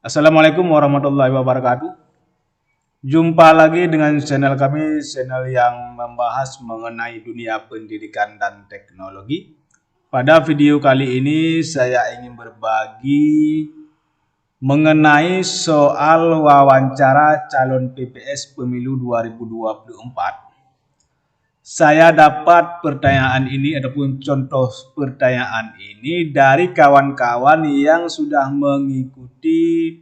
Assalamualaikum warahmatullahi wabarakatuh. Jumpa lagi dengan channel kami, channel yang membahas mengenai dunia pendidikan dan teknologi. Pada video kali ini saya ingin berbagi mengenai soal wawancara calon PPS Pemilu 2024. Saya dapat pertanyaan ini ataupun contoh pertanyaan ini dari kawan-kawan yang sudah mengikuti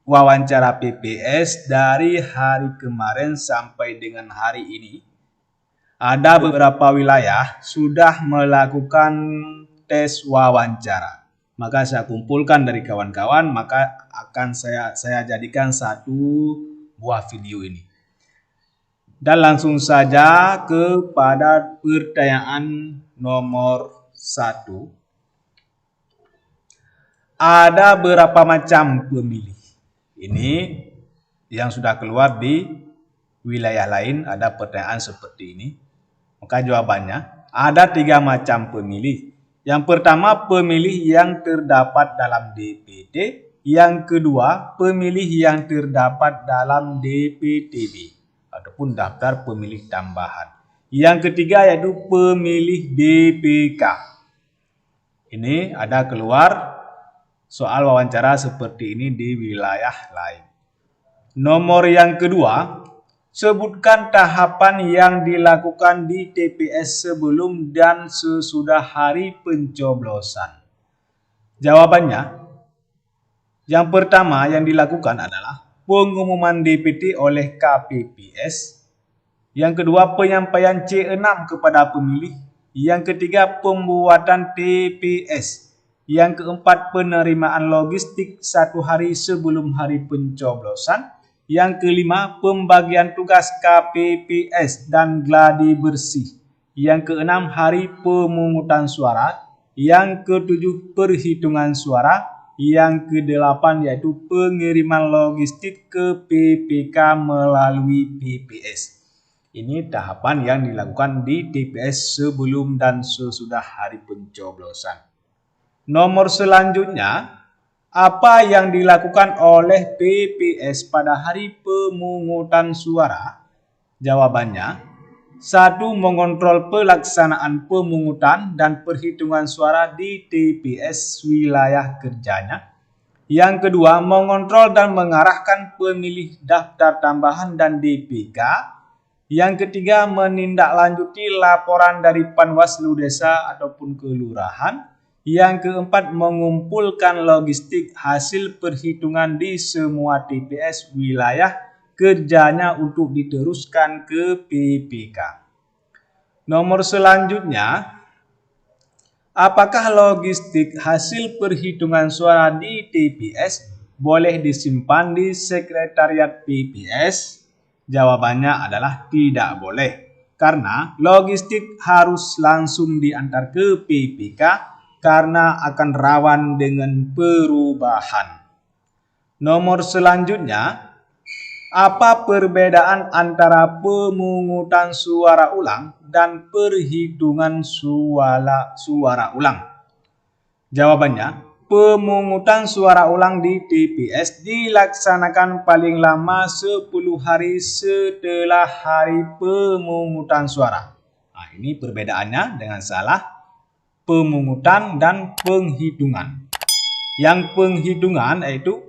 wawancara PPS dari hari kemarin sampai dengan hari ini. Ada beberapa wilayah sudah melakukan tes wawancara. Maka saya kumpulkan dari kawan-kawan, maka akan saya jadikan satu buah video ini. Dan langsung saja kepada pertanyaan nomor 1. Ada berapa macam pemilih? Ini yang sudah keluar di wilayah lain ada pertanyaan seperti ini. Maka jawabannya ada 3 macam pemilih. Yang pertama pemilih yang terdapat dalam DPT. Yang kedua pemilih yang terdapat dalam DPTB ataupun daftar pemilih tambahan. Yang ketiga yaitu pemilih DPK. Ini ada keluar soal wawancara seperti ini di wilayah lain. Nomor yang kedua, sebutkan tahapan yang dilakukan di TPS sebelum dan sesudah hari pencoblosan. Jawabannya, yang pertama yang dilakukan adalah pengumuman DPT oleh KPPS. Yang kedua, penyampaian C6 kepada pemilih. Yang ketiga, pembuatan TPS. Yang keempat, penerimaan logistik 1 hari sebelum hari pencoblosan. Yang kelima, pembagian tugas KPPS dan gladi bersih. Yang keenam, hari pemungutan suara. Yang ketujuh, perhitungan suara. Yang kedelapan yaitu pengiriman logistik ke PPK melalui PPS. Ini tahapan yang dilakukan di TPS sebelum dan sesudah hari pencoblosan. Nomor selanjutnya, apa yang dilakukan oleh PPS pada hari pemungutan suara? Jawabannya, 1. Mengontrol pelaksanaan pemungutan dan perhitungan suara di TPS wilayah kerjanya. Yang kedua, mengontrol dan mengarahkan pemilih daftar tambahan dan DPK. Yang ketiga, menindaklanjuti laporan dari Panwaslu desa ataupun kelurahan. Yang keempat, mengumpulkan logistik hasil perhitungan di semua TPS wilayah kerjanya untuk diteruskan ke PPK. Nomor selanjutnya, apakah logistik hasil perhitungan suara di TPS boleh disimpan di sekretariat PPS? Jawabannya adalah tidak boleh, karena logistik harus langsung diantar ke PPK karena akan rawan dengan perubahan. Nomor selanjutnya, apa perbedaan antara pemungutan suara ulang dan perhitungan suara ulang? Jawabannya, pemungutan suara ulang di TPS dilaksanakan paling lama 10 hari setelah hari pemungutan suara. Nah, ini perbedaannya dengan salah pemungutan dan penghitungan. Yang penghitungan yaitu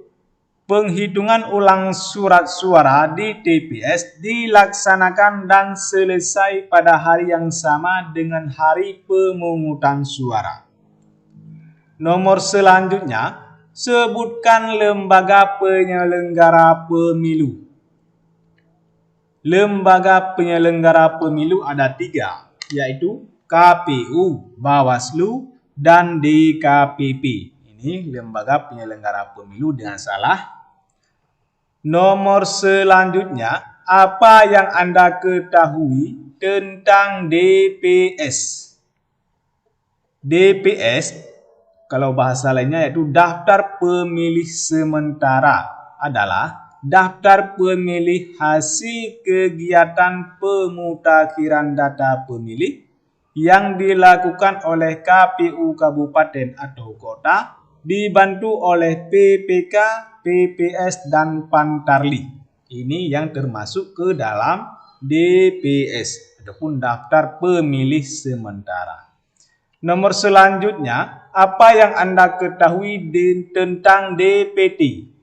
penghitungan ulang surat suara di TPS dilaksanakan dan selesai pada hari yang sama dengan hari pemungutan suara. Nomor selanjutnya, sebutkan lembaga penyelenggara pemilu. Lembaga penyelenggara pemilu ada 3, yaitu KPU, Bawaslu, dan DKPP. Ini lembaga penyelenggara pemilu dengan salah. Nomor selanjutnya, apa yang Anda ketahui tentang DPS? DPS, kalau bahasa lainnya yaitu daftar pemilih sementara, adalah daftar pemilih hasil kegiatan pemutakhiran data pemilih yang dilakukan oleh KPU kabupaten atau kota dibantu oleh PPK, PPS, dan Pantarli. Ini yang termasuk ke dalam DPS ataupun daftar pemilih sementara. Nomor selanjutnya, apa yang Anda ketahui tentang DPT?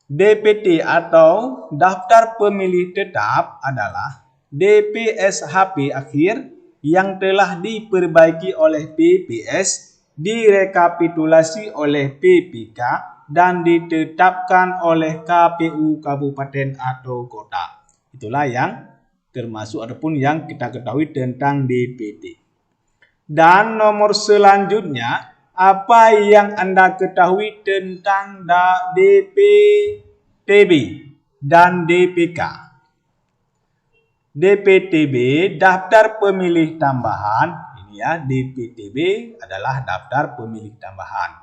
DPT atau daftar pemilih tetap adalah DPS HP akhir yang telah diperbaiki oleh PPS, direkapitulasi oleh PPK, dan ditetapkan oleh KPU Kabupaten atau Kota. Itulah yang termasuk ataupun yang kita ketahui tentang DPT. Dan nomor selanjutnya, apa yang Anda ketahui tentang DPTB dan DPK? DPTB, daftar pemilih tambahan. Ini ya, DPTB adalah daftar pemilih tambahan.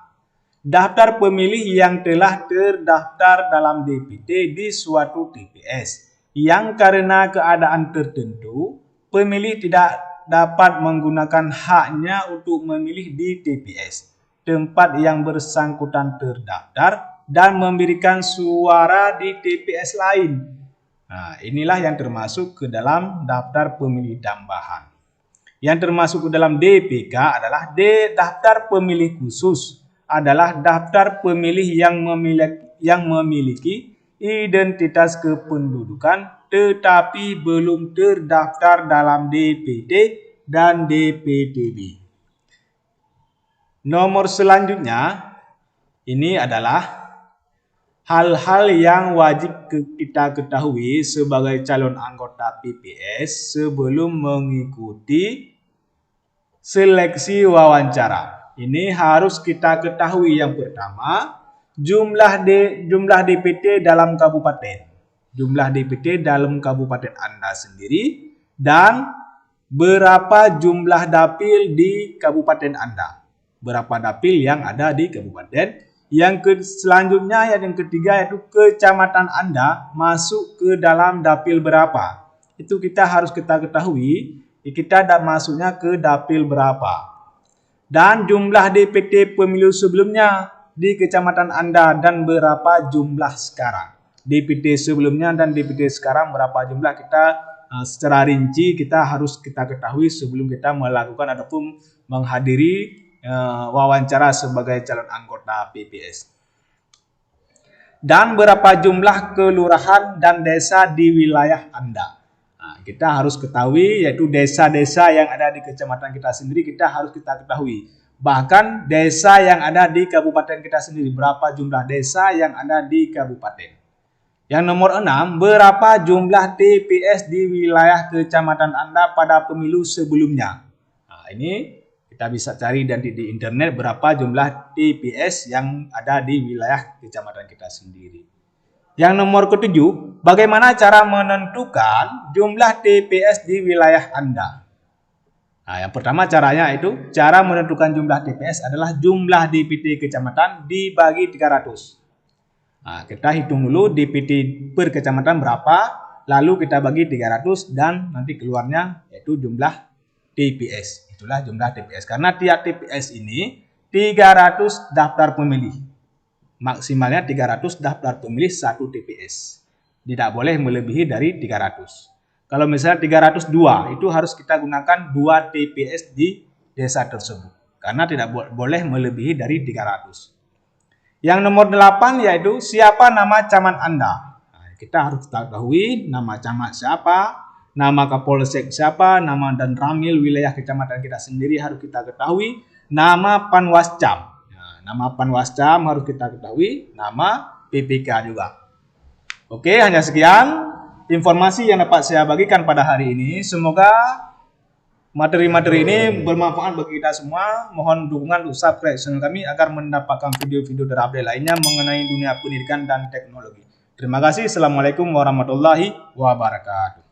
Daftar pemilih yang telah terdaftar dalam DPT di suatu TPS yang karena keadaan tertentu pemilih tidak dapat menggunakan haknya untuk memilih di TPS tempat yang bersangkutan terdaftar dan memberikan suara di TPS lain. Nah, inilah yang termasuk ke dalam daftar pemilih tambahan. Yang termasuk ke dalam DPK adalah daftar pemilih khusus, adalah daftar pemilih yang memiliki identitas kependudukan tetapi belum terdaftar dalam DPT dan DPTB. Nomor selanjutnya, ini adalah hal-hal yang wajib kita ketahui sebagai calon anggota PPS sebelum mengikuti seleksi wawancara. Ini harus kita ketahui. Yang pertama, jumlah DPT dalam kabupaten. Jumlah DPT dalam kabupaten Anda sendiri dan berapa jumlah dapil di kabupaten Anda. Berapa dapil yang ada di kabupaten. Selanjutnya yang ketiga yaitu kecamatan Anda masuk ke dalam dapil berapa. Itu kita harus ketahui, kita masuknya ke dapil berapa. Dan jumlah DPT pemilu sebelumnya di kecamatan Anda dan berapa jumlah sekarang. DPT sebelumnya dan DPT sekarang berapa jumlah, kita secara rinci kita harus ketahui sebelum kita melakukan ataupun menghadiri wawancara sebagai calon anggota PPS. Dan berapa jumlah kelurahan dan desa di wilayah Anda. Nah, kita harus ketahui yaitu desa-desa yang ada di kecamatan kita sendiri kita harus kita ketahui. Bahkan desa yang ada di kabupaten kita sendiri, berapa jumlah desa yang ada di kabupaten. Yang nomor 6, berapa jumlah TPS di wilayah kecamatan Anda pada pemilu sebelumnya. Nah, ini kita bisa cari dan di internet berapa jumlah TPS yang ada di wilayah kecamatan kita sendiri. Yang nomor ke-7, bagaimana cara menentukan jumlah TPS di wilayah Anda? Nah, yang pertama caranya itu, cara menentukan jumlah TPS adalah jumlah DPT kecamatan dibagi 300. Nah, kita hitung dulu DPT per kecamatan berapa, lalu kita bagi 300 dan nanti keluarnya yaitu jumlah TPS. Itulah jumlah TPS. Karena tiap TPS ini 300 daftar pemilih. Maksimalnya 300 daftar pemilih satu TPS. Tidak boleh melebihi dari 300. Kalau misalnya 302, itu harus kita gunakan 2 TPS di desa tersebut. Karena tidak boleh melebihi dari 300. Yang nomor 8 yaitu siapa nama camat Anda. Nah, kita harus ketahui nama camat siapa, nama Kapolsek siapa, nama dan ramil wilayah kecamatan kita sendiri harus kita ketahui, nama Panwascam. Nah, nama Panwascam harus kita ketahui, nama PPK juga. Oke, hanya sekian informasi yang dapat saya bagikan pada hari ini. Semoga materi-materi ini bermanfaat bagi kita semua. Mohon dukungan untuk subscribe channel kami agar mendapatkan video-video terupdate lainnya mengenai dunia pendidikan dan teknologi. Terima kasih. Assalamualaikum warahmatullahi wabarakatuh.